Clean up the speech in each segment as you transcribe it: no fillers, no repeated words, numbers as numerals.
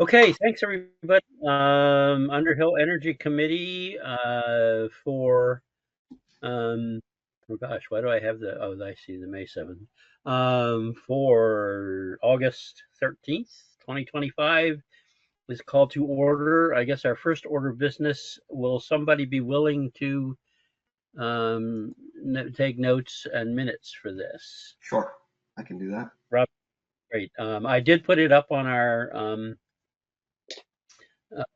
Okay, thanks everybody. Underhill Energy Committee for oh gosh, why do I have I see the May 7th. For August 13th, 2025 is called to order. I guess our first order of business, will somebody be willing to take notes and minutes for this? Sure, I can do that. Rob, great. I did put it up on our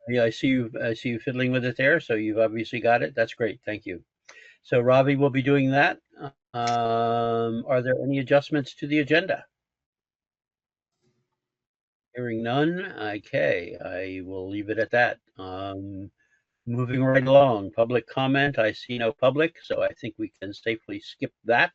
yeah, I see you fiddling with it there. So you've obviously got it. That's great. Thank you. So Robbie will be doing that. Are there any adjustments to the agenda? Hearing none. Okay, I will leave it at that. Moving right along, public comment. I see no public, so I think we can safely skip that.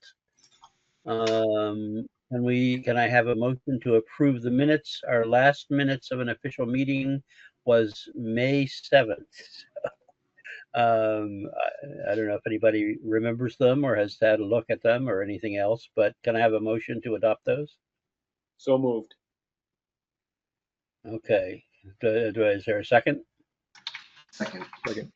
Can I have a motion to approve the minutes? Our last minutes of an official meeting was May 7th. I don't know if anybody remembers them or has had a look at them or anything else, but can I have a motion to adopt those? So moved. Okay. Is there a second? Second. Second.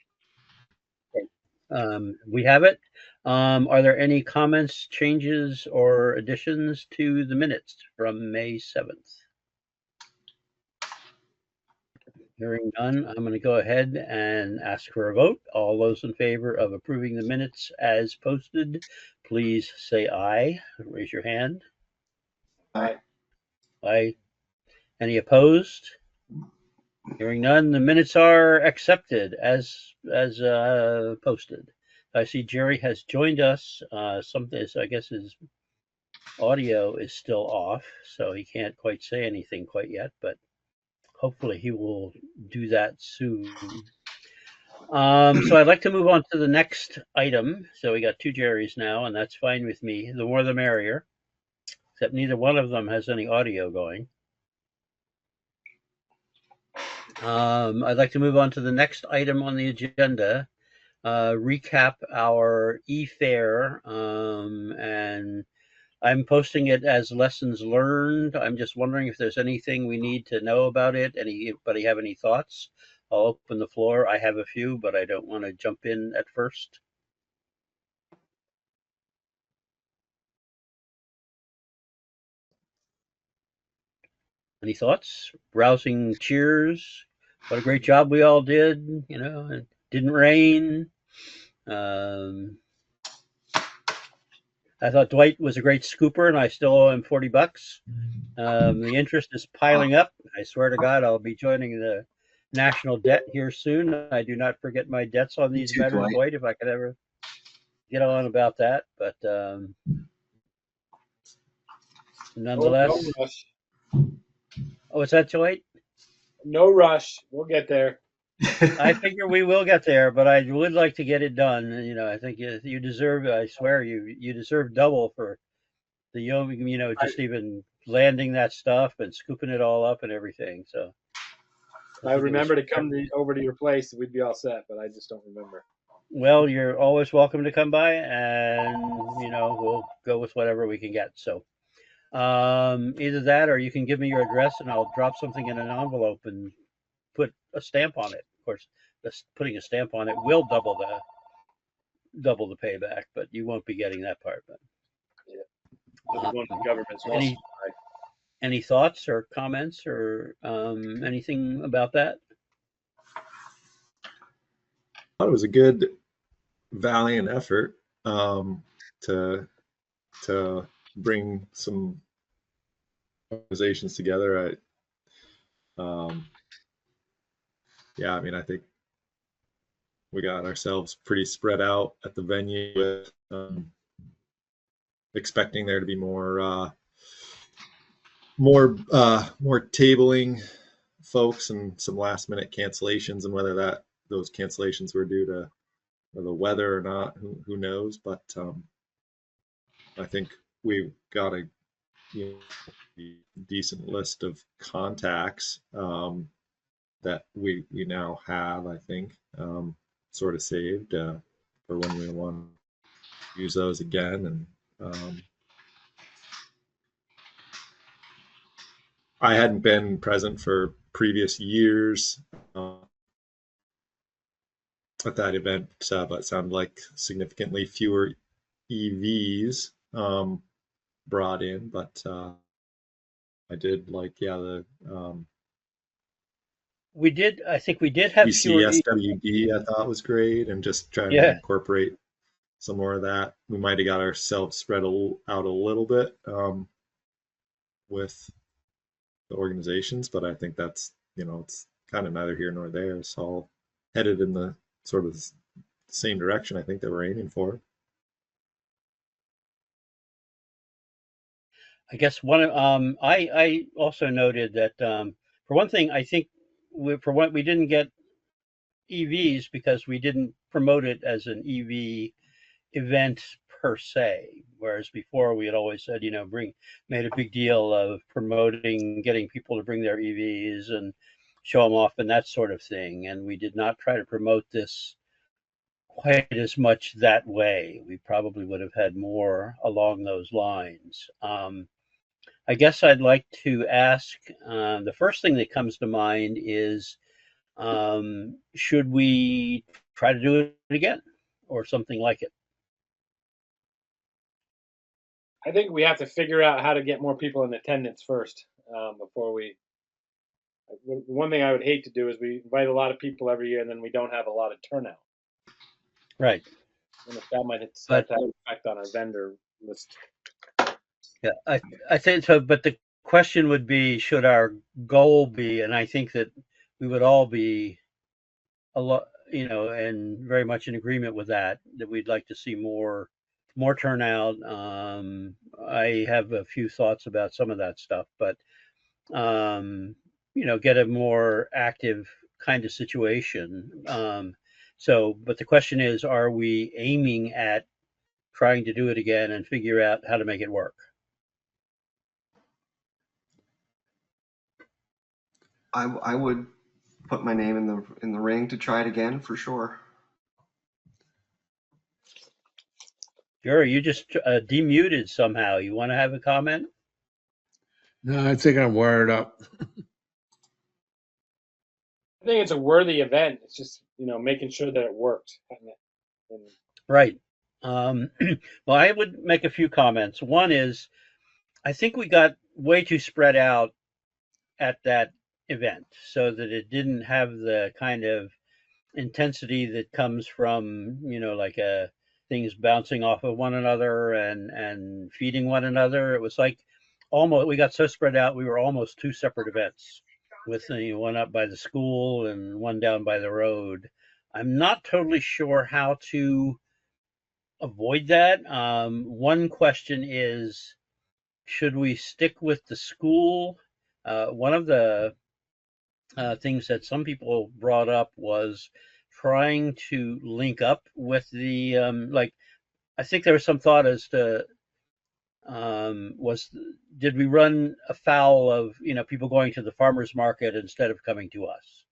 We have it. Are there any comments, changes, or additions to the minutes from May 7th? Hearing none, I'm going to go ahead and ask for a vote. All those in favor of approving the minutes as posted, please say aye. Raise your hand. Aye. Aye. Any opposed? Hearing none, the minutes are accepted as posted. I see Jerry has joined us. I guess his audio is still off, so he can't quite say anything quite yet, but hopefully he will do that soon. So I'd like to move on to the next item. So we got two Jerrys now, and that's fine with me. The more the merrier, except neither one of them has any audio going. I'd like to move on to the next item on the agenda, recap our e-fair, and I'm posting it as lessons learned. I'm just wondering if there's anything we need to know about it. Anybody have any thoughts? I'll open the floor. I have a few, but I don't want to jump in at first. Any thoughts? Rousing cheers. What a great job we all did. You know, it didn't rain. I thought Dwight was a great scooper, and I still owe him $40. The interest is piling up. I swear to God, I'll be joining the national debt here soon. I do not forget my debts on these matters, Dwight, if I could ever get on about that. But nonetheless. No rush. Oh, is that Dwight? No rush. We'll get there. I figure we will get there, but I would like to get it done. You know, I think you deserve. I swear you deserve double for the you know, just even landing that stuff and scooping it all up and everything. So I remember to come over to your place, we'd be all set, but I just don't remember. Well, you're always welcome to come by, and you know, we'll go with whatever we can get. So either that, or you can give me your address, and I'll drop something in an envelope and put a stamp on it. Of course, putting a stamp on it will double the payback, but you won't be getting that part. But yeah, one of the government's any thoughts or comments or anything about that? I thought it was a good, valiant effort to bring some organizations together. Yeah, I mean, I think we got ourselves pretty spread out at the venue, with expecting there to be more tabling folks and some last minute cancellations, and whether those cancellations were due to the weather or not, who knows. But I think we've got a decent list of contacts that we now have, I think, sort of saved for when we want to use those again. And I hadn't been present for previous years at that event, but it sounded like significantly fewer EVs brought in. But I did like, yeah, the I think we did have fewer. ECSWD I thought was great, and just trying to Yeah, incorporate some more of that. We might have got ourselves spread out a little bit with the organizations, but I think that's, it's kind of neither here nor there. It's all headed in the sort of same direction I think that we're aiming for. I guess I also noted that for one thing, I think for what we didn't get EVs because we didn't promote it as an EV event per se. Whereas before we had always said, made a big deal of promoting, getting people to bring their EVs and show them off and that sort of thing. And we did not try to promote this quite as much that way. We probably would have had more along those lines. I guess I'd like to ask the first thing that comes to mind is should we try to do it again or something like it? I think we have to figure out how to get more people in attendance first before we. One thing I would hate to do is we invite a lot of people every year and then we don't have a lot of turnout. Right. And if that might But start to have an effect on our vendor list. yeah, I think so. But the question would be, should our goal be, and I think that we would all be a lot, and very much in agreement with that we'd like to see more turnout. I have a few thoughts about some of that stuff, but get a more active kind of situation. But the question is, are we aiming at trying to do it again and figure out how to make it work? I would put my name in the ring to try it again for sure. Sure, you just demuted somehow. You want to have a comment? No, I think I'm wired up. I think it's a worthy event. It's just making sure that it worked. And Right. Well, I would make a few comments. One is, I think we got way too spread out at that event so that it didn't have the kind of intensity that comes from, like things bouncing off of one another and feeding one another. It was like almost we got so spread out we were almost two separate events with one up by the school and one down by the road. I'm not totally sure how to avoid that. One question is, should we stick with the school? One of the things that some people brought up was trying to link up with the like. I think there was some thought as to was did we run afoul of people going to the farmers market instead of coming to us?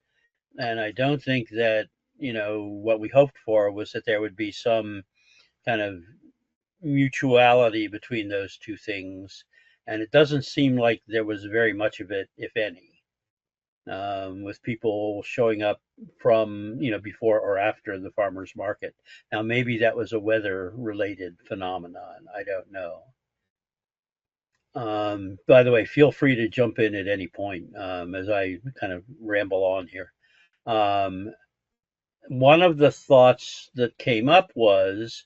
And I don't think that what we hoped for was that there would be some kind of mutuality between those two things, and it doesn't seem like there was very much of it, if any, with people showing up from before or after the farmers market. Now maybe that was a weather related phenomenon. I don't know. By the way, feel free to jump in at any point as I kind of ramble on here. Um, One of the thoughts that came up was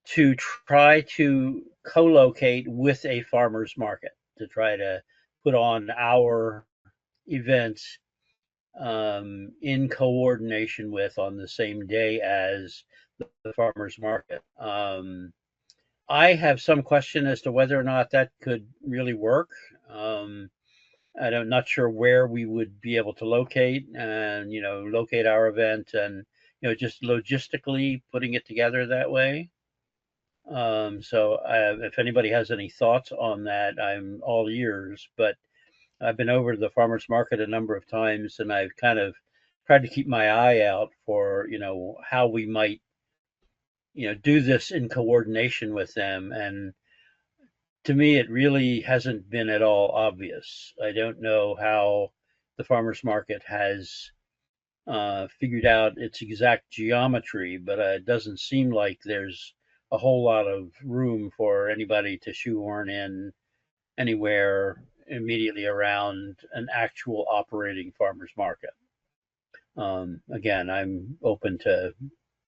to try to co-locate with a farmer's market to try to put on our events in coordination with on the same day as the farmer's market. I have some question as to whether or not that could really work. I'm not sure where we would be able to locate and locate our event and just logistically putting it together that way. So if anybody has any thoughts on that, I'm all ears. But I've been over to the farmers market a number of times, and I've kind of tried to keep my eye out for how we might do this in coordination with them. And to me, it really hasn't been at all obvious. I don't know how the farmers market has figured out its exact geometry, but it doesn't seem like there's a whole lot of room for anybody to shoehorn in anywhere immediately around an actual operating farmers market. Again, I'm open to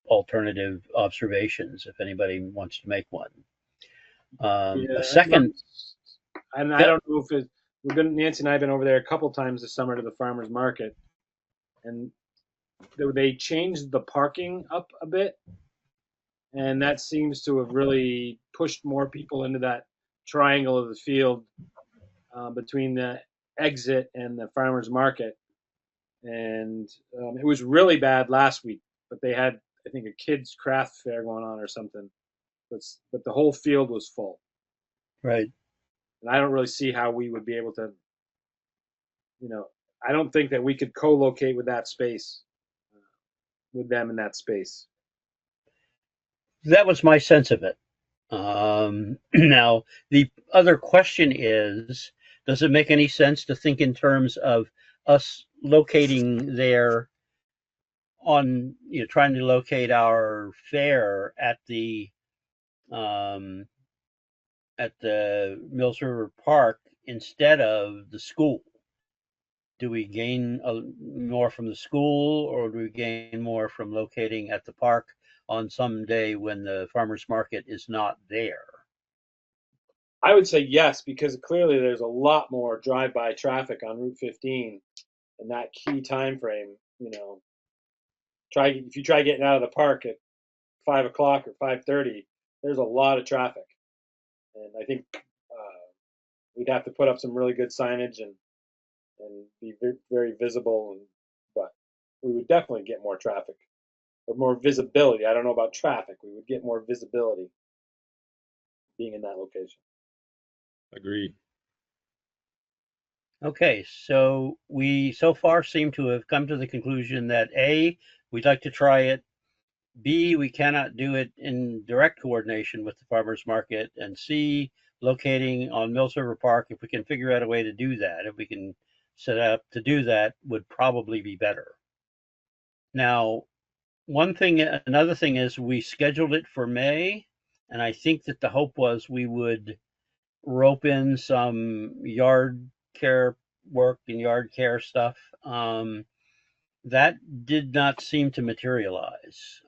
alternative observations if anybody wants to make one. A Yeah, second, and I yep, don't know if it. Nancy and I have been over there a couple times this summer to the farmers market, and they changed the parking up a bit, and that seems to have really pushed more people into that triangle of the field between the exit and the farmers market. And it was really bad last week, but they had, I think, a kids craft fair going on or something. But the whole field was full, right. and I don't really see how we would be able to, you know, I don't think that we could co-locate with that space, with them in that space. That was my sense of it. Now, the other question is, does it make any sense to think in terms of us locating there on, trying to locate our fair um, at the Mills River Park instead of the school? Do we gain more from the school, or do we gain more from locating at the park on some day when the farmers market is not there? I would say yes, because clearly there's a lot more drive-by traffic on Route 15 in that key time frame. Try if you try getting out of the park at 5 o'clock or 5:30, there's a lot of traffic, and I think we'd have to put up some really good signage and be very visible. But we would definitely get more traffic or more visibility. I don't know about traffic. We would get more visibility being in that location. Agreed. Okay, so we so far seem to have come to the conclusion that A, we'd like to try it. B, we cannot do it in direct coordination with the farmers market. And C, locating on Mills River Park, if we can figure out a way to do that, if we can set up to do that, would probably be better. Now, another thing is we scheduled it for May, and I think that the hope was we would rope in some yard care work and yard care stuff. That did not seem to materialize.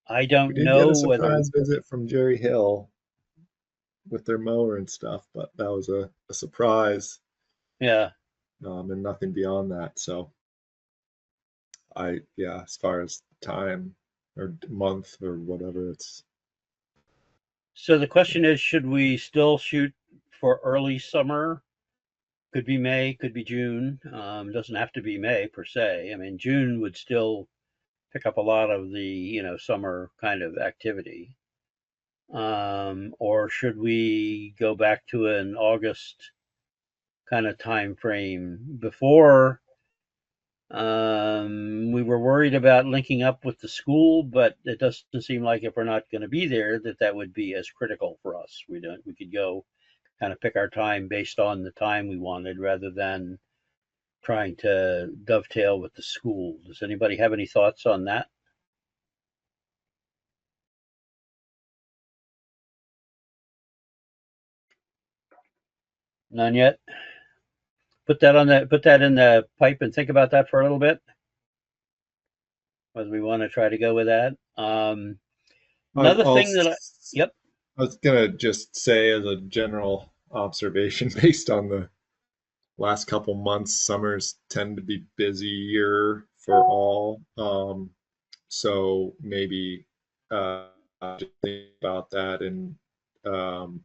I We don't did get know a whether, surprise visit from Jerry Hill with their mower and stuff, but that was a surprise, yeah. and nothing beyond that. So yeah, as far as time or month or whatever, it's So the question is, should we still shoot for early summer? Could be May, could be June. Doesn't have to be May per se. I mean, June would still pick up a lot of the summer kind of activity. Or should we go back to an August kind of time frame? Before, we were worried about linking up with the school, but it doesn't seem like if we're not going to be there that would be as critical for us. We could go kind of pick our time based on the time we wanted rather than trying to dovetail with the school. Does anybody have any thoughts on that? None yet. Put that in the pipe and think about that for a little bit. Whether we want to try to go with that. I, Another I'll, thing that yep. I was gonna just say as a general observation based on the last couple months, summers tend to be busier for all. So maybe just think about that and um,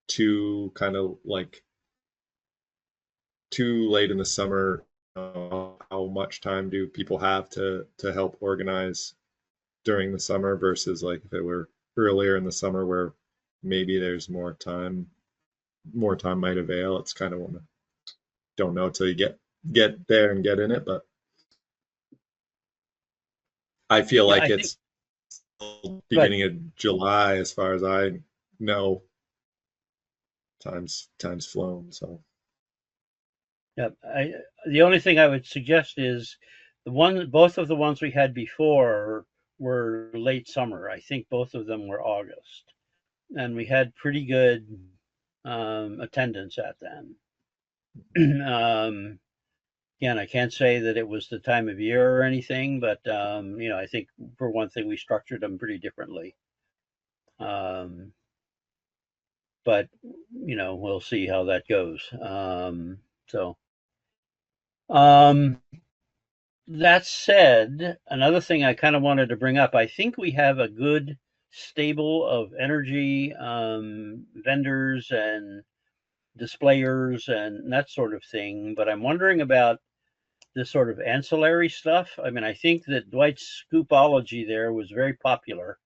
too kind of like too late in the summer. How much time do people have to help organize during the summer versus like if it were earlier in the summer where maybe there's more time might avail. It's kind of one of don't know till you get there and get in it, but I feel Yeah, like I think it's go ahead. beginning of July as far as I no, time's flown. So Yep. The only thing I would suggest is both of the ones we had before were late summer. I think both of them were August, and we had pretty good attendance at them. Again, I can't say that it was the time of year or anything, but I think for one thing we structured them pretty differently. Um, but we'll see how that goes. So um, that said, another thing I kind of wanted to bring up, I think we have a good stable of energy vendors and displayers and that sort of thing. But I'm wondering about this sort of ancillary stuff. I mean, I think that Dwight's Scoopology there was very popular.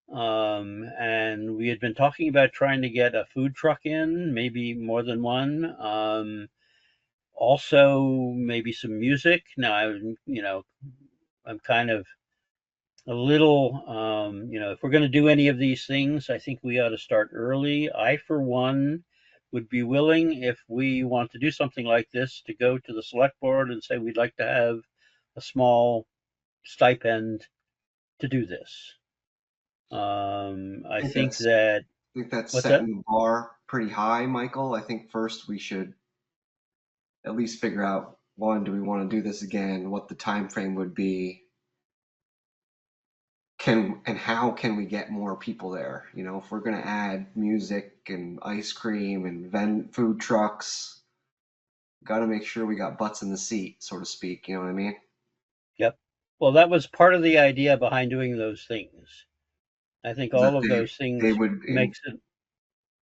And we had been talking about trying to get a food truck in, maybe more than one. Also, maybe some music. Now, I'm kind of a little, if we're going to do any of these things, I think we ought to start early. I, for one, would be willing, if we want to do something like this, to go to the select board and say we'd like to have a small stipend to do this. I think think that's that, I think that's what's that? setting the bar pretty high, Michael. I think first we should at least figure out, one, do we want to do this again? What the time frame would be? And how can we get more people there? If we're going to add music and ice cream and food trucks, got to make sure we got butts in the seat, so to speak. You know what I mean? Yep. Well, that was part of the idea behind doing those things. I think Is that all of those they things would makes it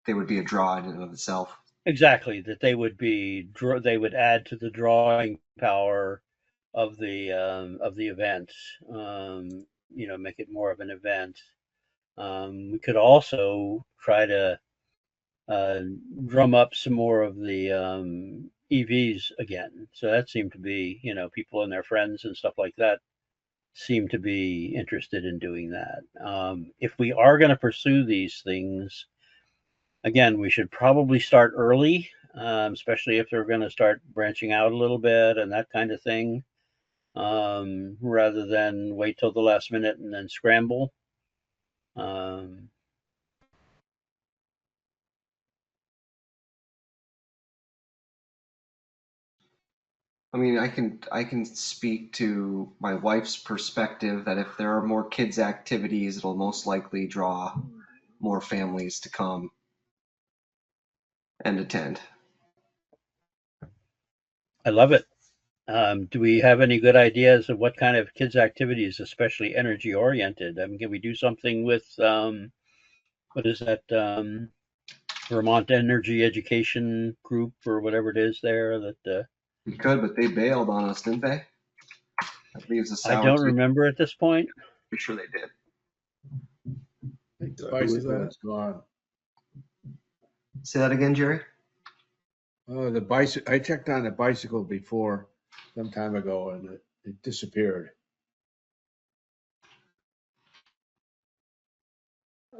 they would be a draw in and of itself. exactly that they would add to the drawing power of the event. Make it more of an event. We could also try to uh, drum up some more of the EVs again. So that seemed to be, people and their friends and stuff like that seem to be interested in doing that. If we are going to pursue these things, again, we should probably start early, especially if they're going to start branching out a little bit and that kind of thing, rather than wait till the last minute and then scramble. Um, I mean, I can speak to my wife's perspective that if there are more kids' activities, it'll most likely draw more families to come and attend. I love it. Do we have any good ideas of what kind of kids' activities, especially energy oriented? I mean, can we do something with what is that? Vermont Energy Education Group or whatever it is there that We could, but they bailed on us, didn't they? That leaves a I sour don't taste. remember at this point. Pretty sure they did. I think the Who was bicycle that? is gone. Say that again, Jerry. The bicycle. I checked on the bicycle before some time ago, and it disappeared.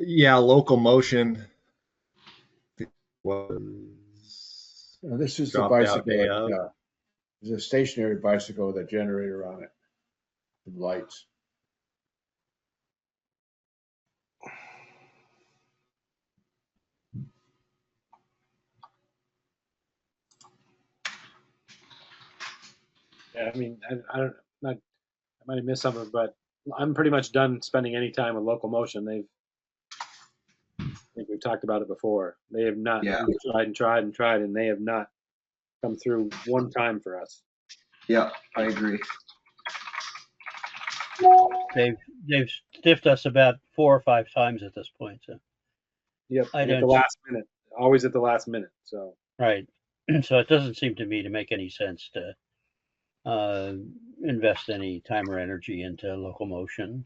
yeah, local motion was This is the dropped out bicycle. day of. There's a stationary bicycle with a generator on it, with lights. Yeah, I mean, I don't, not, I might have missed something, but I'm pretty much done spending any time with local motion. I think we've talked about it before. They have not, Yeah, we've tried and tried and tried, and they have not come through one time for us. yeah, I agree. They've stiffed us about 4 or 5 times at this point. So Yep, I and at the don't last minute, always at the last minute. So right. So it doesn't seem to me to make any sense to uh, invest any time or energy into locomotion.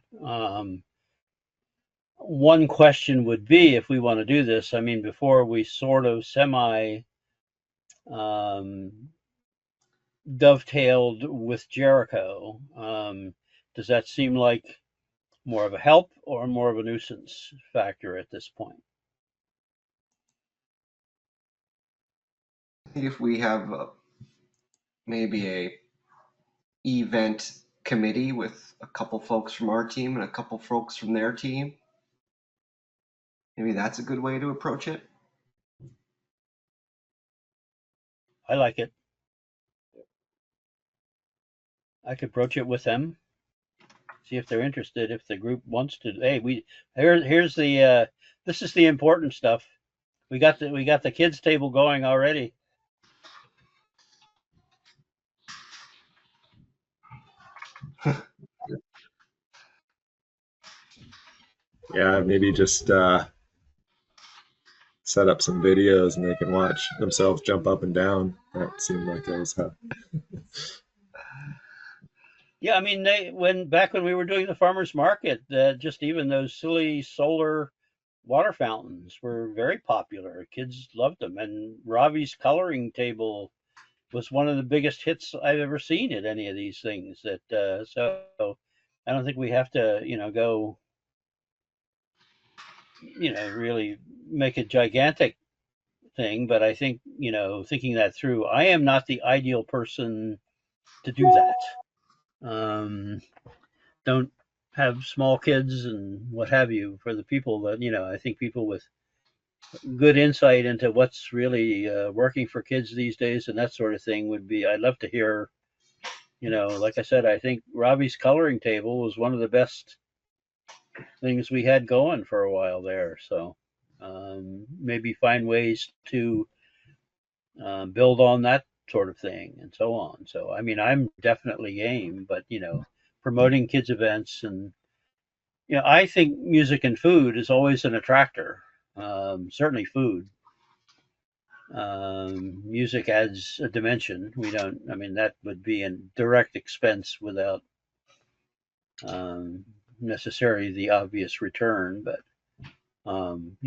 One question would be if we want to do this. I mean, before we sort of semi um, dovetailed with Jericho, does that seem like more of a help or more of a nuisance factor at this point? think if we have maybe a event committee with a couple folks from our team and a couple folks from their team, maybe that's a good way to approach it. I like it. I could broach it with them, see if they're interested. If the group wants to, hey, here's the this is the important stuff. We got the kids table going already. Yeah, maybe just set up some videos and they can watch themselves jump up and down. That seemed like that was how. Yeah, I mean, back when we were doing the farmers market, just even those silly solar water fountains were very popular. Kids loved them, and Ravi's coloring table was one of the biggest hits I've ever seen at any of these things. So I don't think we have to, go, really make a gigantic thing. But I think, thinking that through, I am not the ideal person to do that. Don't have small kids and what have you. For the people that, I think people with good insight into what's really working for kids these days and that sort of thing I'd love to hear. Like I said, I think Robbie's coloring table was one of the best things we had going for a while there. So maybe find ways to build on that sort of thing and so on. So, I mean, I'm definitely game, but, promoting kids' events and, I think music and food is always an attractor. Certainly food. Music adds a dimension. I mean, that would be a direct expense without necessarily the obvious return. But, I'm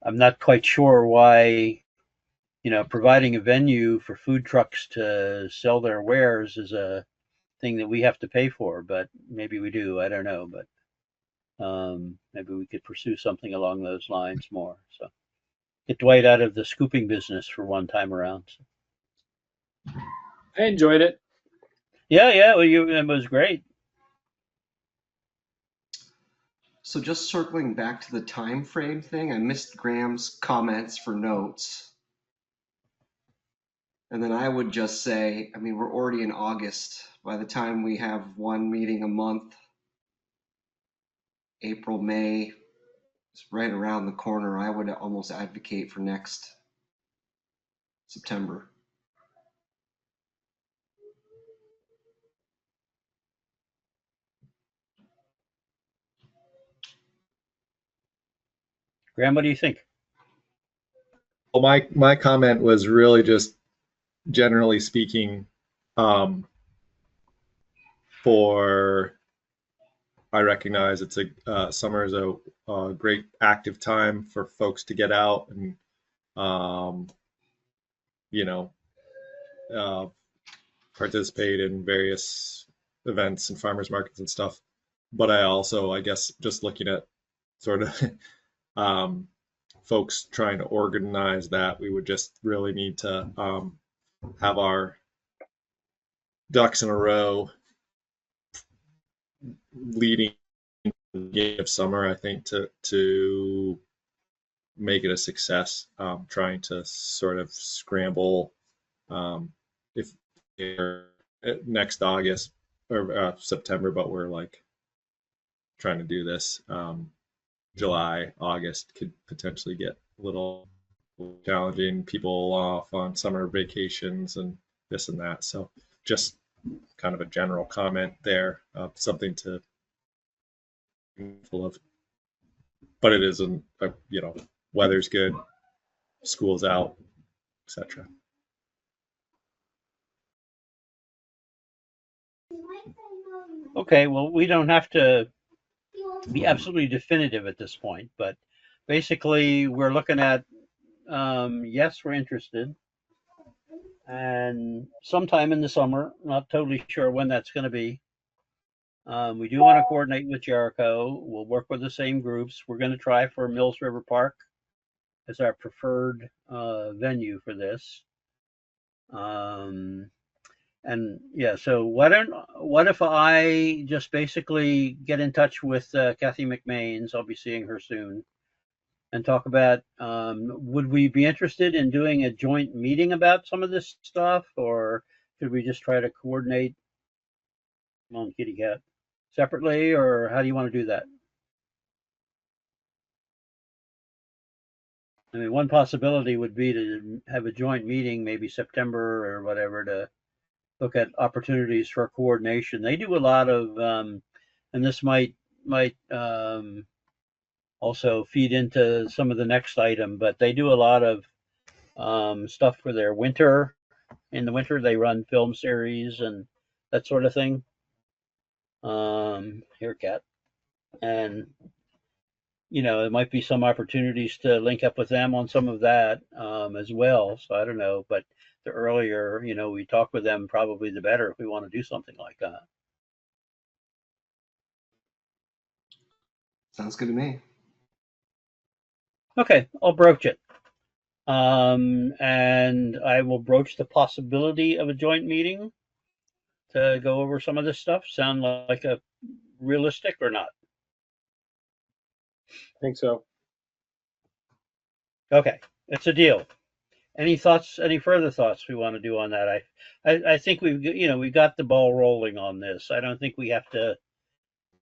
not quite sure why, providing a venue for food trucks to sell their wares is a thing that we have to pay for, but maybe we do. I don't know. But maybe we could pursue something along those lines more. So get Dwight out of the scooping business for one time around. I enjoyed it. Yeah. Well, it was great. So just circling back to the time frame thing, I missed Graham's comments for notes. And then I would just say, I mean, we're already in August. By the time we have one meeting a month, April, May, it's right around the corner. I would almost advocate for next September. Graham, what do you think? Well, my comment was really just generally speaking, um, for I recognize it's summer is a great active time for folks to get out and um, you know uh, participate in various events and farmers markets and stuff. But I also, I guess, just looking at sort of um, folks trying to organize that, we would just really need to have our ducks in a row leading the beginning of summer, I think, to make it a success. Trying to sort of scramble if next August or September, but we're like trying to do this July, August could potentially get a little challenging. People off on summer vacations and this and that. So just kind of a general comment there, something to be full of. But it isn't, weather's good, school's out, etc. Okay, well, we don't have to be absolutely definitive at this point, but basically, we're looking at yes, we're interested, and sometime in the summer. Not totally sure when that's going to be. We do want to coordinate with Jericho. We'll work with the same groups. We're going to try for Mills River Park. as our preferred venue for this. Um, and yeah, so what if I just basically get in touch with Kathy McMains? I'll be seeing her soon, and talk about would we be interested in doing a joint meeting about some of this stuff, or should we just try to coordinate on Kitty Cat separately, or how do you want to do that? I mean, one possibility would be to have a joint meeting, maybe September or whatever, to look at opportunities for coordination. They do a lot of, and this might also feed into some of the next item, but they do a lot of stuff for their winter. In the winter, they run film series and that sort of thing. Here, cat, and there might be some opportunities to link up with them on some of that as well. So I don't know, but the earlier we talk with them, probably the better if we want to do something like that. Sounds good to me. Okay, I'll broach it. And I will broach the possibility of a joint meeting to go over some of this stuff. Sound like a realistic or not? I think so. Okay, it's a deal. Any thoughts? Any further thoughts we want to do on that? I think we've got the ball rolling on this. I don't think we have to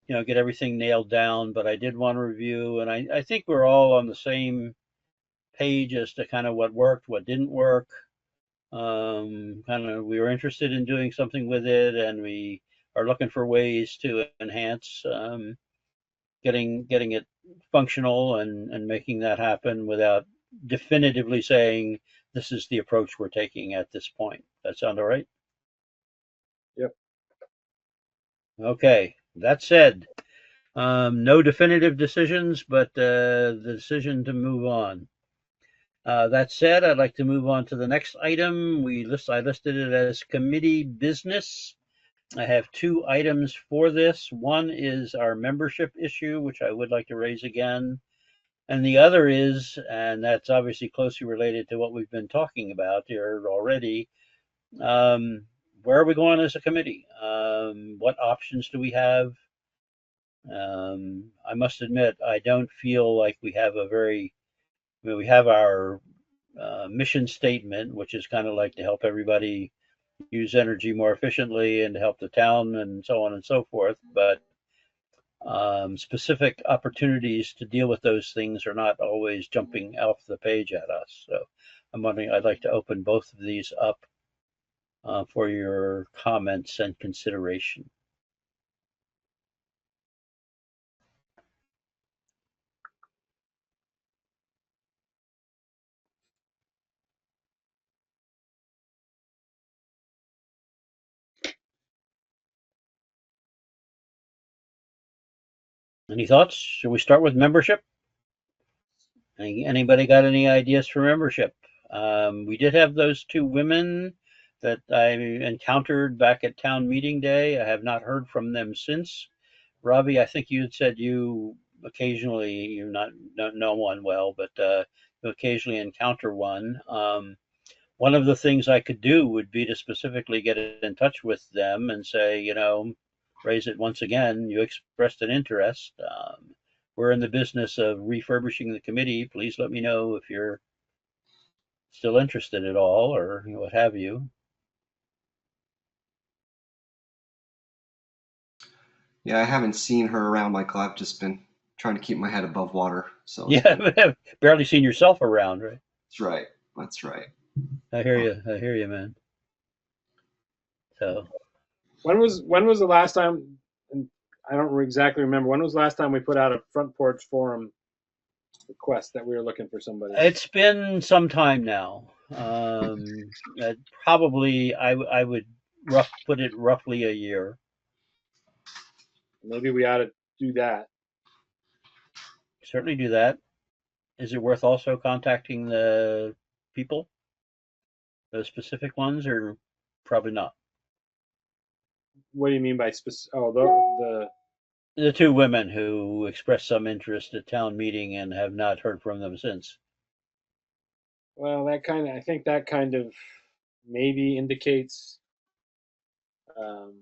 get everything nailed down, but I did want to review, and I think we're all on the same page as to kind of what worked, what didn't work. Kind of we were interested in doing something with it, and we are looking for ways to enhance getting it functional and making that happen without definitively saying this is the approach we're taking at this point. That sound all right? Yep. Okay. That said, no definitive decisions, but the decision to move on. That said, I'd like to move on to the next item. I listed it as committee business. I have two items for this. One is our membership issue, which I would like to raise again. And the other is, and that's obviously closely related to what we've been talking about here already, where are we going as a committee? What options do we have? I must admit, I don't feel like we have we have our mission statement, which is kind of like to help everybody use energy more efficiently and to help the town and so on and so forth. But specific opportunities to deal with those things are not always jumping off the page at us. So I'm wondering, I'd like to open both of these up for your comments and consideration. Any thoughts? Should we start with membership? Anybody got any ideas for membership? We did have those two women that I encountered back at town meeting day. I have not heard from them since. Robbie, I think you had said you occasionally, you don't know one well, but you occasionally encounter one. One of the things I could do would be to specifically get in touch with them and say, raise it once again. You expressed an interest. We're in the business of refurbishing the committee. Please let me know if you're still interested at all or what have you. Yeah, I haven't seen her around, Michael. I've just been trying to keep my head above water. So Yeah, barely seen yourself around, right? that's right. That's right. I hear you. I hear you, man. So When was the last time? And I don't exactly remember. When was the last time we put out a front porch forum request that we were looking for somebody? it's been some time now. Probably I would put it roughly a year. Maybe we ought to do that. Certainly do that. Is it worth also contacting the people, the specific ones, or probably not? What do you mean by specific? Oh, The two women who expressed some interest at town meeting and have not heard from them since. Well, I think that kind of maybe indicates um,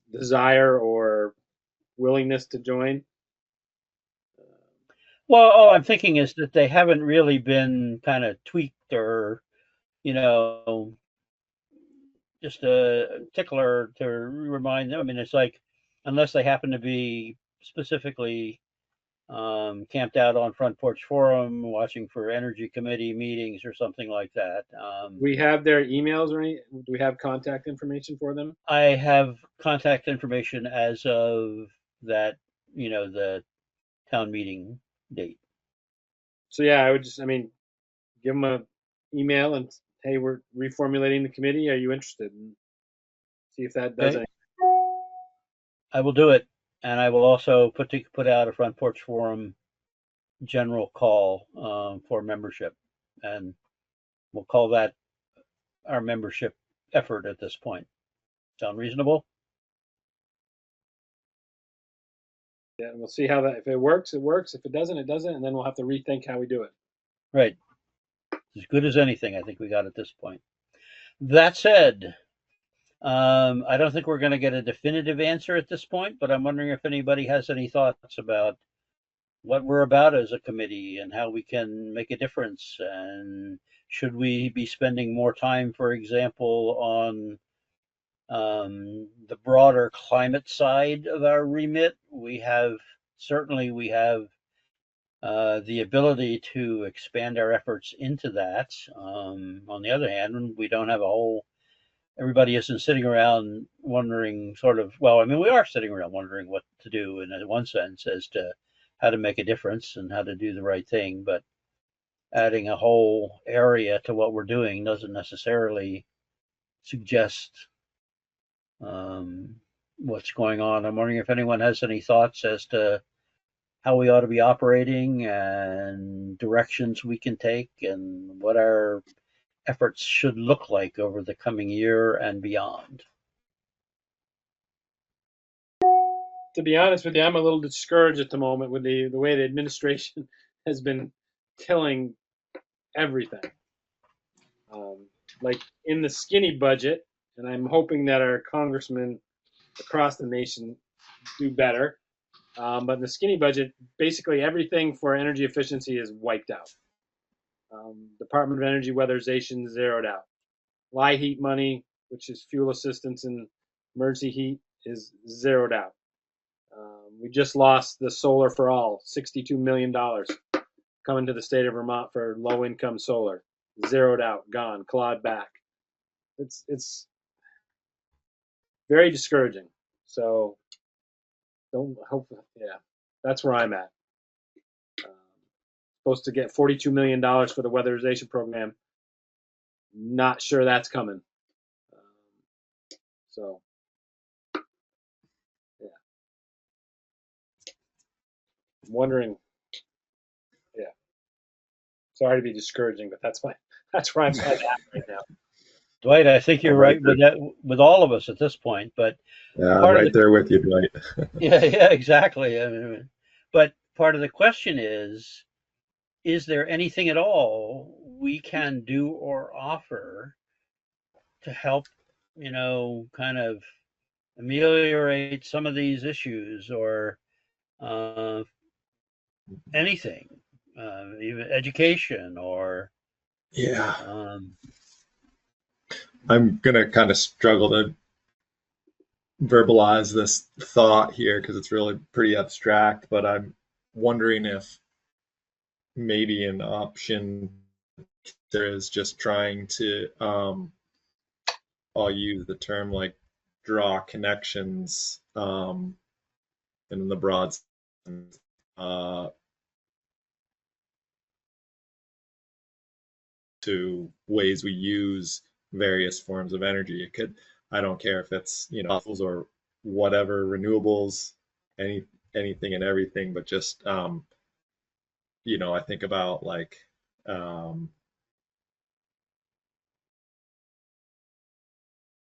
desire or willingness to join. Well, all I'm thinking is that they haven't really been kind of tweaked or, you know, just a tickler to remind them. I mean, it's like, unless they happen to be specifically camped out on Front Porch Forum, watching for energy committee meetings or something like that. We have their emails or any? Do we have contact information for them? I have contact information as of that, the town meeting date. So yeah, I mean, give them a email and hey, we're reformulating the committee. Are you interested? And see if that does Okay, anything. I will do it, and I will also put out a Front Porch Forum general call for membership, and we'll call that our membership effort at this point. Sound reasonable? Yeah, and we'll see how that. If it works, it works. If it doesn't, it doesn't, and then we'll have to rethink how we do it. Right. As good as anything, I think we got at this point. That said, I don't think we're going to get a definitive answer at this point, but I'm wondering if anybody has any thoughts about what we're about as a committee and how we can make a difference. And should we be spending more time, for example, on the broader climate side of our remit? We have the ability to expand our efforts into that. On the other hand, we don't have everybody isn't sitting around wondering well, I mean, we are sitting around wondering what to do in one sense as to how to make a difference and how to do the right thing. But adding a whole area to what we're doing doesn't necessarily suggest what's going on. I'm wondering if anyone has any thoughts as to how we ought to be operating and directions we can take and what our efforts should look like over the coming year and beyond. To be honest with you, I'm a little discouraged at the moment with the way the administration has been killing everything. Like in the skinny budget, and I'm hoping that our congressmen across the nation do better. But in the skinny budget, basically everything for energy efficiency is wiped out. Department of Energy weatherization zeroed out. LIHEAP money, which is fuel assistance and emergency heat, is zeroed out. We just lost the Solar for All, $62 million coming to the state of Vermont for low-income solar. Zeroed out, gone, clawed back. It's very discouraging. So don't hope. Yeah, that's where I'm at. Supposed to get $42 million for the weatherization program. Not sure that's coming. So yeah, I'm wondering. Yeah, sorry to be discouraging, but that's where I'm at right now. Dwight, I think you're I'm right right there. with all of us at this point, but Yeah, I'm part of right the there with you, Dwight. yeah, exactly. I mean, but part of the question is there anything at all we can do or offer to help, kind of ameliorate some of these issues or uh, anything, even education or Yeah, um, I'm gonna kind of struggle to verbalize this thought here because it's really pretty abstract, but I'm wondering if maybe an option there is just trying to I'll use the term like draw connections in the broad sense, to ways we use various forms of energy. It could, I don't care if it's, fossils or whatever, renewables, any anything and everything, but just I think about like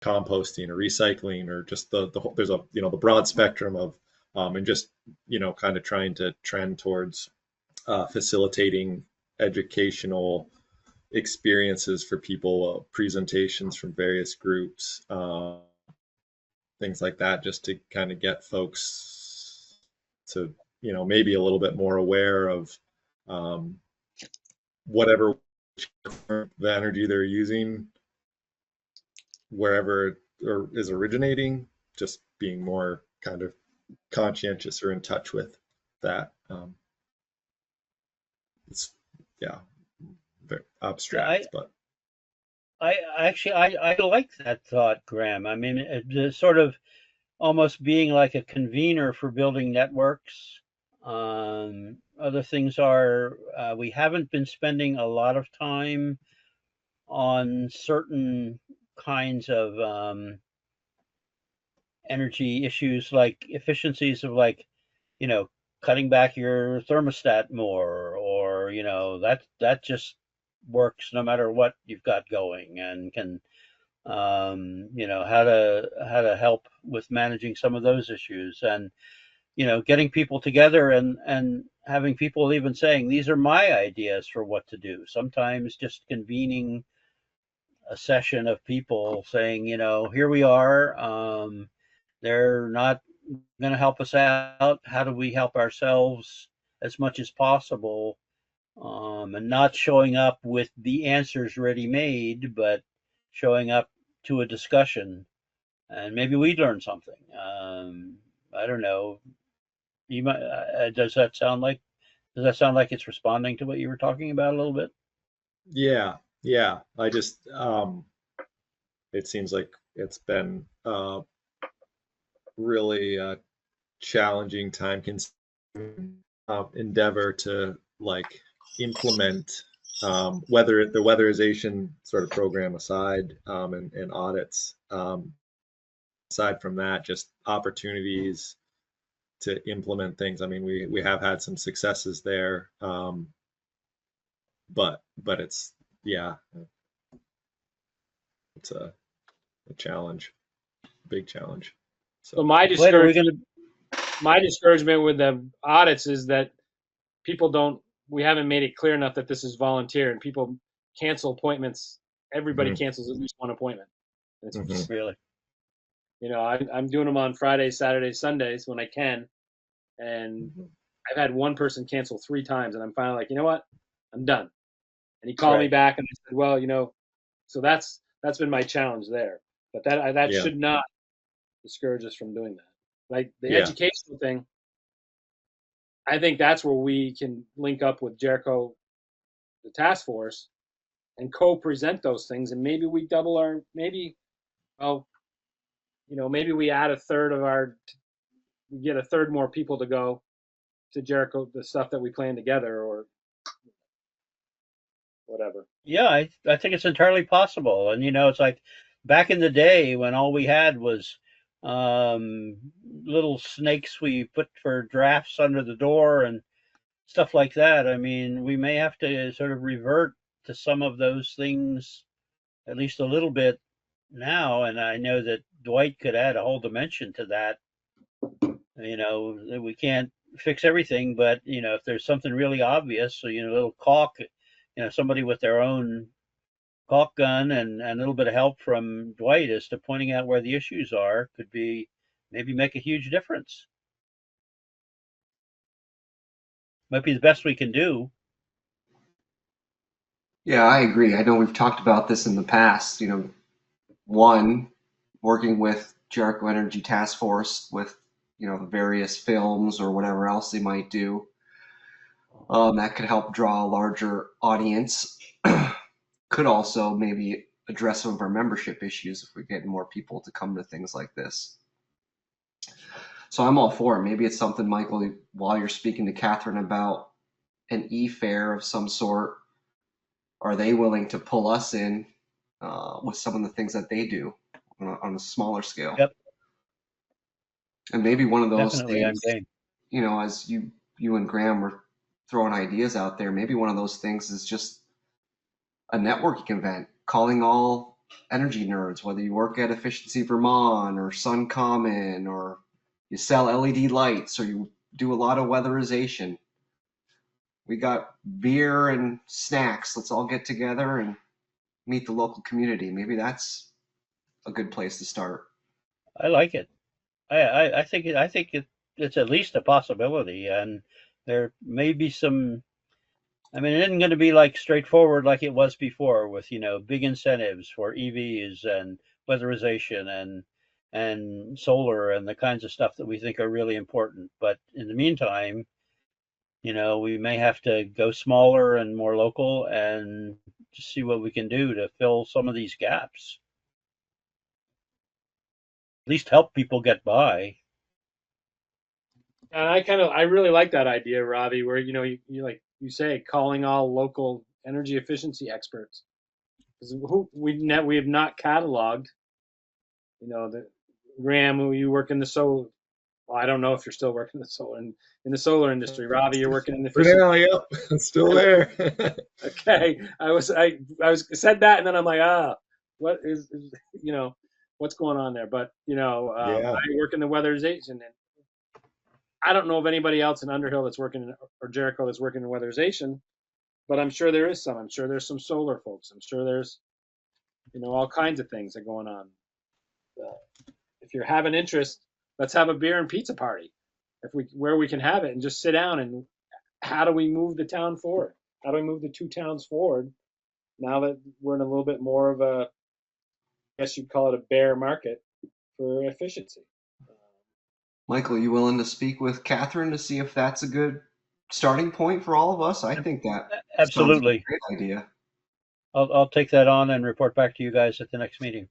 composting or recycling or just the whole, there's a the broad spectrum of and just kind of trying to trend towards facilitating educational experiences for people, presentations from various groups, things like that, just to kind of get folks to, maybe a little bit more aware of whatever the energy they're using, wherever it is originating, just being more kind of conscientious or in touch with that. It's, yeah, very Yeah, abstract, but I like that thought, Graham. I mean, sort of almost being like a convener for building networks. Other things are we haven't been spending a lot of time on certain kinds of energy issues like efficiencies of like, you know, cutting back your thermostat more, or that just works no matter what you've got going, and can how to help with managing some of those issues, and getting people together, and having people even saying these are my ideas for what to do. Sometimes just convening a session of people saying, here we are. They're not going to help us out. How do we help ourselves as much as possible? And not showing up with the answers ready made, but showing up to a discussion, and maybe we learn something. I don't know. You might, does that sound like it's responding to what you were talking about a little bit? yeah, yeah. I just, it seems like it's been really challenging, time consuming endeavor to like implement the weatherization sort of program aside, and audits. Aside from that, just opportunities to implement things. I mean, we have had some successes there, but it's, yeah, it's a challenge, a big challenge. So So Dwight, are we going to? my discouragement with the audits is that we haven't made it clear enough that this is volunteer, and people cancel appointments. Everybody mhm, cancels at least one appointment. It's, mhm, Really? I'm doing them on Fridays, Saturdays, Sundays when I can, and mhm. I've had one person cancel 3 times, and I'm finally like, you know what, I'm done. And he called me Right. back, and I said, well, so that's been my challenge there. But that Yeah, should not discourage us from doing that. Like the yeah, educational thing, I think that's where we can link up with Jericho, the task force, and co-present those things, and maybe we double our well, maybe we add a third of we get a third more people to go to Jericho, the stuff that we plan together, or whatever. Yeah, I think it's entirely possible. And it's like back in the day when all we had was little snakes we put for drafts under the door and stuff like that. I mean, we may have to sort of revert to some of those things at least a little bit now. And I know that Dwight could add a whole dimension to that. We can't fix everything, but if there's something really obvious, so a little caulk, somebody with their own caulk gun, and a little bit of help from Dwight as to pointing out where the issues are, could be maybe make a huge difference. Might be the best we can do. Yeah, I agree. I know we've talked about this in the past. One, working with Jericho Energy Task Force with, the various films or whatever else they might do. That could help draw a larger audience. Could also maybe address some of our membership issues if we're getting more people to come to things like this. So I'm all for it. Maybe it's something, Michael, while you're speaking to Catherine about an e-fair of some sort, are they willing to pull us in with some of the things that they do on a smaller scale? Yep, And maybe one of those definitely, I'm things, game. as you and Graham were throwing ideas out there, maybe one of those things is just a networking event, calling all energy nerds, whether you work at Efficiency Vermont or Sun Common, or you sell LED lights, or you do a lot of weatherization. We got beer and snacks. Let's all get together and meet the local community. Maybe that's a good place to start. I like it. I think it's at least a possibility, and there may be some. I mean, it isn't going to be like straightforward like it was before, with big incentives for EVs and weatherization and solar and the kinds of stuff that we think are really important. But in the meantime, we may have to go smaller and more local and just see what we can do to fill some of these gaps. At least help people get by. And I really like that idea, Ravi, where you like you say, calling all local energy efficiency experts. Because we have not cataloged, the Graham, who you work in the solar. Well, I don't know if you're still working in the solar industry. Ravi, you're working in the For efficiency. now, yep, it's still there. Okay, I was said that, and then I'm like, what is what's going on there? But Yeah. I work in the weatherization, and I don't know of anybody else in Underhill that's working or Jericho that's working in weatherization, but I'm sure there is some. I'm sure there's some solar folks. I'm sure there's all kinds of things that are going on. If you have an interest, let's have a beer and pizza party. If we where we can have it and just sit down and how do we move the town forward? How do we move the two towns forward now that we're in a little bit more of a, I guess you'd call it a bear market for efficiency? Michael, you willing to speak with Catherine to see if that's a good starting point for all of us? I think that sounds like a Absolutely. great idea. I'll take that on and report back to you guys at the next meeting.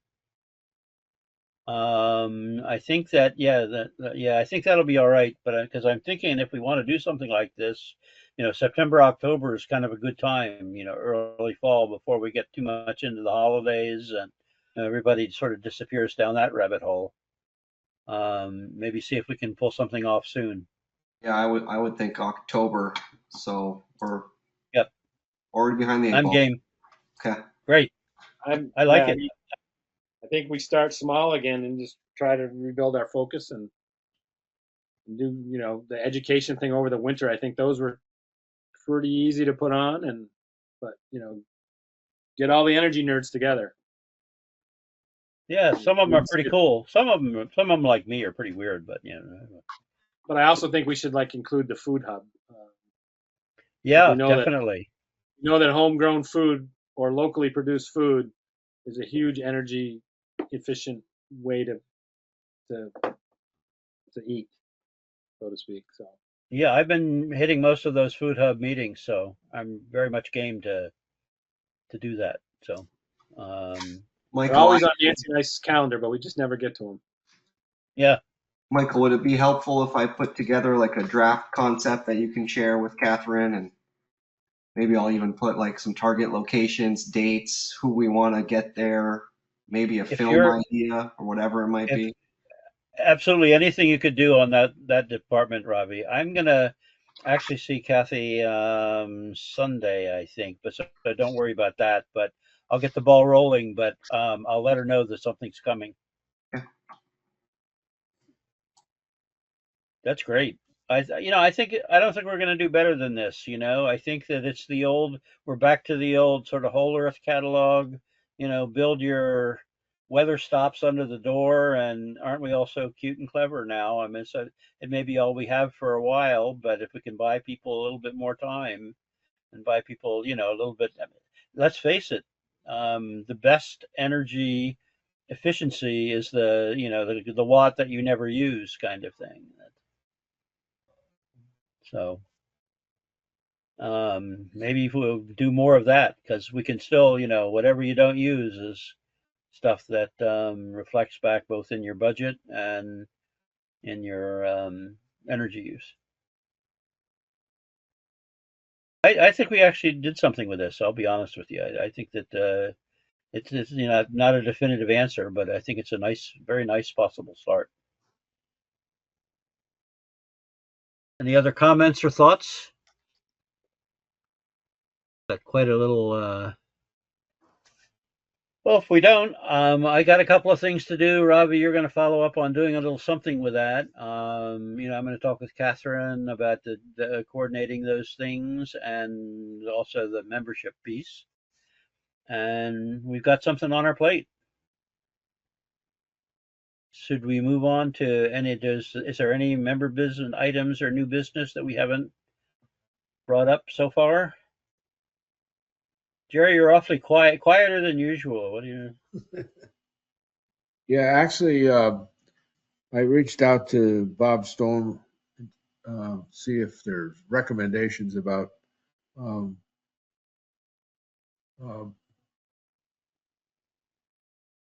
I think that yeah, I think that'll be all right. But because I'm thinking if we want to do something like this, September, October is kind of a good time. Early fall before we get too much into the holidays and everybody sort of disappears down that rabbit hole. Maybe see if we can pull something off soon. Yeah, I would think October. So we're Yep, already behind the eight I'm ball. game. Okay. Great. I like Yeah, it. I think we start small again and just try to rebuild our focus and do the education thing over the winter. I think those were pretty easy to put on, and but get all the energy nerds together. Yeah, some of them are pretty cool. Some of them like me are pretty weird, but But I also think we should like include the food hub. We yeah, know that definitely. homegrown food or locally produced food is a huge energy efficient way to to eat, so to speak. So Yeah, I've been hitting most of those food hub meetings, so I'm very much game to do that. So, they're Michael, always on Nancy Nice's calendar, but we just never get to them. yeah, Michael, would it be helpful if I put together like a draft concept that you can share with Catherine, and maybe I'll even put like some target locations, dates, who we want to get there, maybe a if film you're idea or whatever it might if be. absolutely anything you could do on that department, Robbie. I'm gonna actually see Kathy Sunday, I think, but so don't worry about that. But I'll get the ball rolling. But I'll let her know that something's coming. Yeah. That's great. I don't think we're going to do better than this. I think that we're back to the old sort of whole earth catalog. Build your weather stops under the door, and aren't we all so cute and clever now? I mean, so it may be all we have for a while, but if we can buy people a little bit more time and buy people, a little bit, I mean, let's face it, the best energy efficiency is the watt that you never use kind of thing. So maybe we'll do more of that because we can still, whatever you don't use is stuff that reflects back both in your budget and in your energy use. I think we actually did something with this. I'll be honest with you. I think that it's not a definitive answer, but I think it's a nice, very nice possible start. Any other comments or thoughts? Got quite a little Well, if we don't, I got a couple of things to do. Robbie, you're going to follow up on doing a little something with that. I'm going to talk with Catherine about the coordinating those things and also the membership piece. And we've got something on our plate. Should we move on to is there any member business items or new business that we haven't brought up so far? Jerry, you're awfully quiet, quieter than usual. What do you? Yeah, actually, I reached out to Bob Stone, see if there's recommendations about um, uh,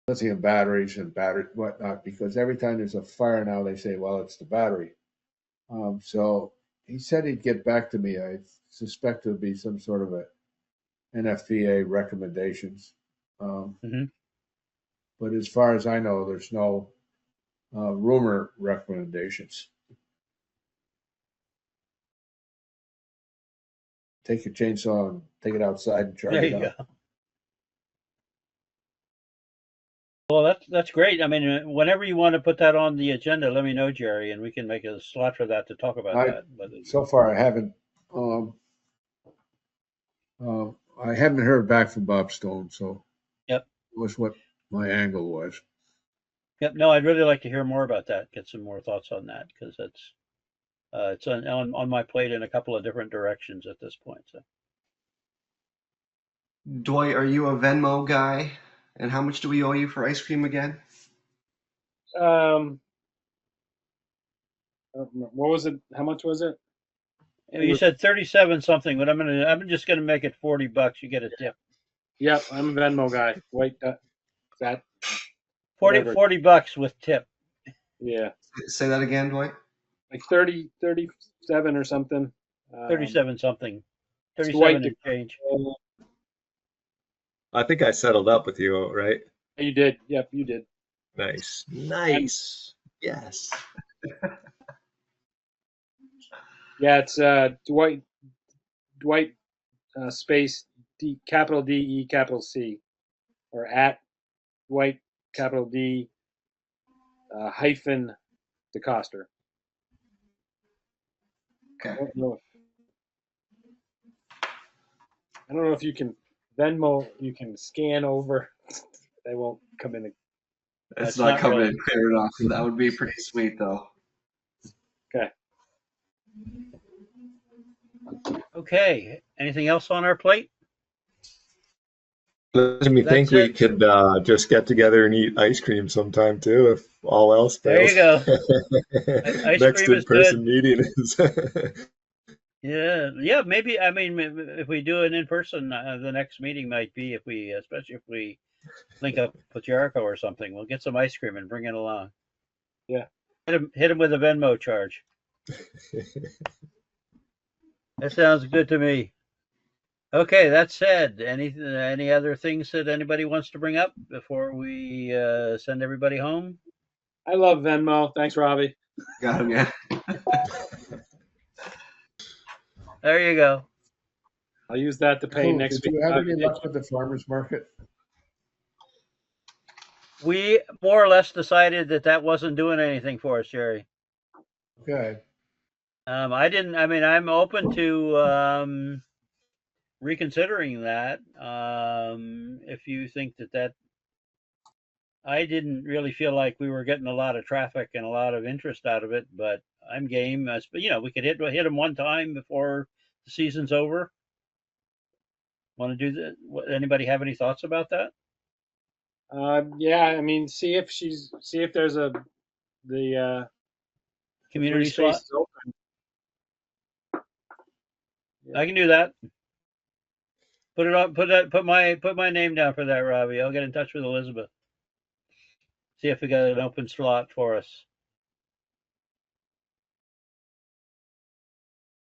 lithium batteries and battery whatnot, because every time there's a fire now, they say, well, it's the battery. So he said he'd get back to me. I suspect it would be some sort of a NFPA recommendations. Um, Mhm. but as far as I know, there's no rumor recommendations. Take your chainsaw and take it outside and charge There it you up. go. Well, that's great. I mean, whenever you want to put that on the agenda, let me know, Jerry, and we can make a slot for that to talk about I that. But so far I haven't um, I haven't heard back from Bob Stone, so yep, was what my angle was. yep. No, I'd really like to hear more about that. Get some more thoughts on that because it's on my plate in a couple of different directions at this point. So Dwight, are you a Venmo guy? And how much do we owe you for ice cream again? Um, what was it? How much was it? you said 37 something, but I'm just gonna make it $40. You get a tip. Yep, I'm a Venmo guy. Wait, that 40 whatever. $40 with tip. Yeah, Say that again, Dwight. like 37 or something. 37 something. It's Dwight. 37 and change. I think I settled up with you, right? You did. Yep, you did. Nice. And Nice. Yes. yeah, it's Dwight space D capital D E capital C, or at Dwight capital D hyphen DeCoster. I Okay. don't know. I don't know if you can Venmo. You can scan over. They won't come in. It's That's not not coming really in clear enough. That would be pretty sweet, though. Okay. okay. Anything else on our plate? Doesn't me think That's we it. could just get together and eat ice cream sometime too, if all else There you fails. go. Ice Next cream is good. in-person meeting is. Yeah, yeah. Maybe I mean if we do it in person, the next meeting might be especially if we link up with Jericho or something. We'll get some ice cream and bring it along. Yeah. Hit him with a Venmo charge. That sounds good to me. Okay, that said, any other things that anybody wants to bring up before we send everybody home? I love Venmo. Thanks, Robbie. Got him, yeah. There you go. I'll use that to pay Cool. next Did week. you have any luck with the farmers market? We more or less decided that wasn't doing anything for us, Jerry. Okay. I didn't. I mean, I'm open to reconsidering that. If you think that I didn't really feel like we were getting a lot of traffic and a lot of interest out of it, but I'm game. But we could hit them one time before the season's over. Want to do that? Anybody have any thoughts about that? Yeah, I mean, see if there's the free Community space slot? is open. Yeah. I can do that. Put it on. Put my name down for that, Robbie. I'll get in touch with Elizabeth. See if we got an open slot for us.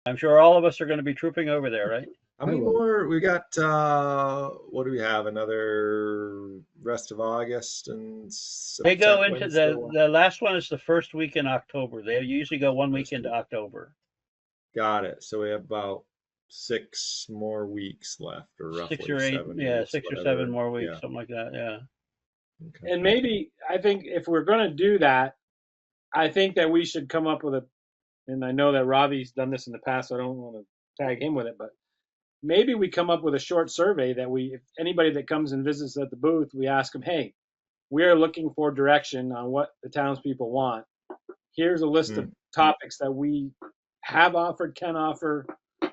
I'm sure all of us are going to be trooping over there, right? How many more? We got, what do we have? Another rest of August and They go into Wednesday. the last one is the first week in October. They usually go one week into October. Got it. So we have about 6 more weeks left, or roughly 6 or 8, 7 yeah, weeks, 6 or whatever. 7 more weeks, Yeah. something like that. Yeah. Okay. And maybe I think if we're going to do that, I think that we should come up with a. And I know that Ravi's done this in the past, so I don't want to tag him with it, but maybe we come up with a short survey that if anybody that comes and visits at the booth, we ask them, hey, we are looking for direction on what the townspeople want. Here's a list of topics that we have offered, can offer,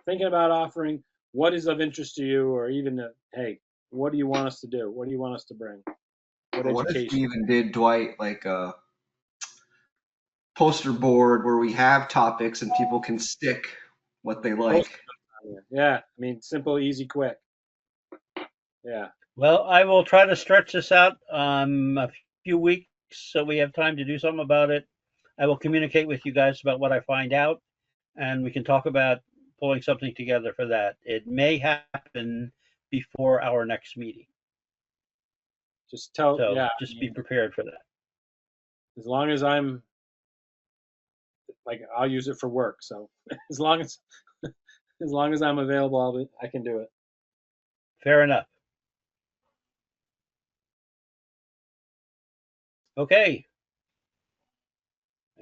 thinking about offering. What is of interest to you, or even, hey, what do you want us to do? What do you want us to bring? What What if we education? even did, Dwight, like a poster board where we have topics and people can stick what they like? Yeah, I mean, simple, easy, quick. Yeah. Well, I will try to stretch this out a few weeks so we have time to do something about it. I will communicate with you guys about what I find out, and we can talk about pulling something together for that. It may happen before our next meeting. Just tell, So yeah. just be prepared for that. As long as I'm, like, I'll use it for work. So as long as I'm available, I can do it. Fair enough. Okay.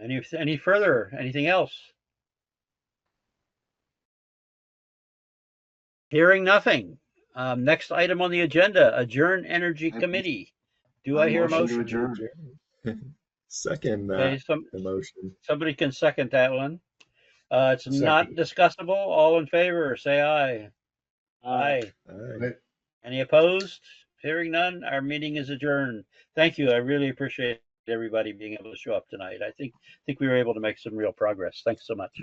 Any further? Anything else? Hearing nothing. Next item on the agenda: Adjourn Energy Committee. Do I hear a motion? To adjourn. Second Okay, the motion. somebody can second that one. It's not Second. discussable. All in favor, say aye. Aye. Aye. Any opposed? Hearing none, our meeting is adjourned. Thank you. I really appreciate everybody being able to show up tonight. I think we were able to make some real progress. Thanks so much.